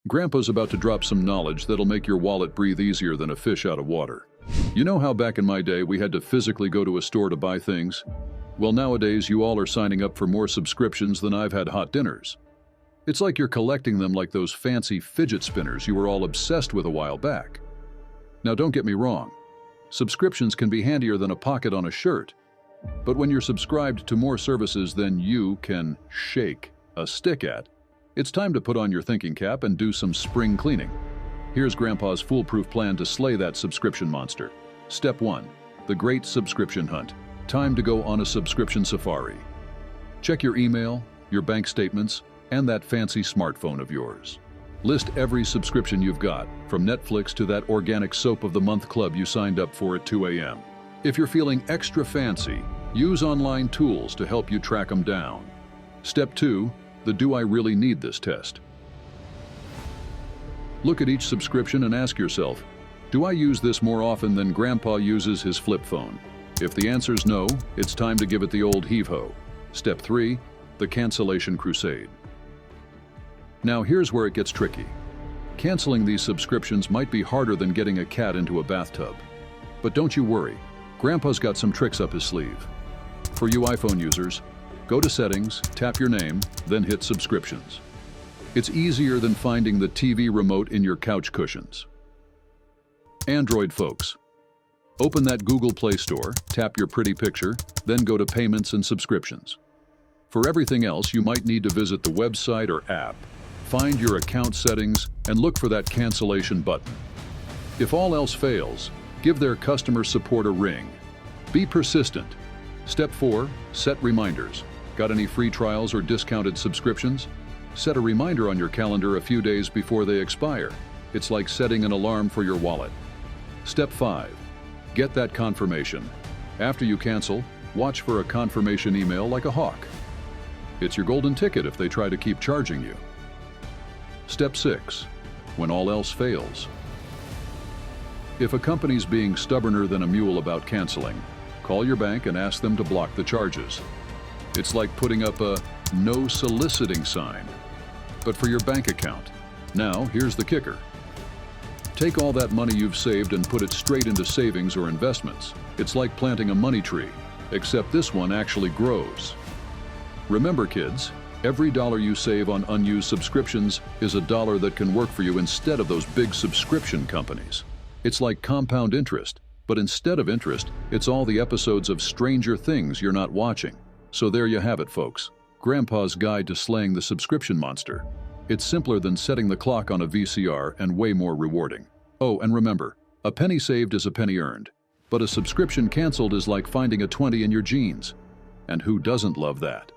Grandpa's about to drop some knowledge that'll make your wallet breathe easier than a fish out of water. You know how back in my day we had to physically go to a store to buy things? Well, nowadays you all are signing up for more subscriptions than I've had hot dinners. It's like you're collecting them like those fancy fidget spinners you were all obsessed with a while back. Now don't get me wrong, subscriptions can be handier than a pocket on a shirt, but when you're subscribed to more services than you can shake a stick at, it's time to put on your thinking cap and do some spring cleaning. Here's Grandpa's foolproof plan to slay that subscription monster. Step 1. The Great Subscription Hunt. Time to go on a subscription safari. Check your email, your bank statements, and that fancy smartphone of yours. List every subscription you've got, from Netflix to that organic soap of the month club you signed up for at 2 a.m. If you're feeling extra fancy, use online tools to help you track them down. Step 2. The Do I Really Need This test. Look at each subscription and ask yourself, do I use this more often than Grandpa uses his flip phone? If the answer's no, it's time to give it the old heave-ho. Step 3. The Cancellation Crusade. Now here's where it gets tricky. Canceling these subscriptions might be harder than getting a cat into a bathtub. But don't you worry, Grandpa's got some tricks up his sleeve. For you iPhone users, go to Settings, tap your name, then hit Subscriptions. It's easier than finding the TV remote in your couch cushions. Android folks, open that Google Play Store, tap your pretty picture, then go to Payments and Subscriptions. For everything else, you might need to visit the website or app, find your account settings, and look for that cancellation button. If all else fails, give their customer support a ring. Be persistent. Step 4. Set reminders. Got any free trials or discounted subscriptions? Set a reminder on your calendar a few days before they expire. It's like setting an alarm for your wallet. Step 5. Get that confirmation. After you cancel, watch for a confirmation email like a hawk. It's your golden ticket if they try to keep charging you. Step 6. When all else fails. If a company's being stubborner than a mule about canceling, call your bank and ask them to block the charges. It's like putting up a no soliciting sign, but for your bank account. Now, here's the kicker. Take all that money you've saved and put it straight into savings or investments. It's like planting a money tree, except this one actually grows. Remember, kids, every dollar you save on unused subscriptions is a dollar that can work for you instead of those big subscription companies. It's like compound interest, but instead of interest, it's all the episodes of Stranger Things you're not watching. So there you have it, folks. Grandpa's guide to slaying the subscription monster. It's simpler than setting the clock on a VCR and way more rewarding. Oh, and remember, a penny saved is a penny earned, but a subscription canceled is like finding a 20 in your jeans. And who doesn't love that?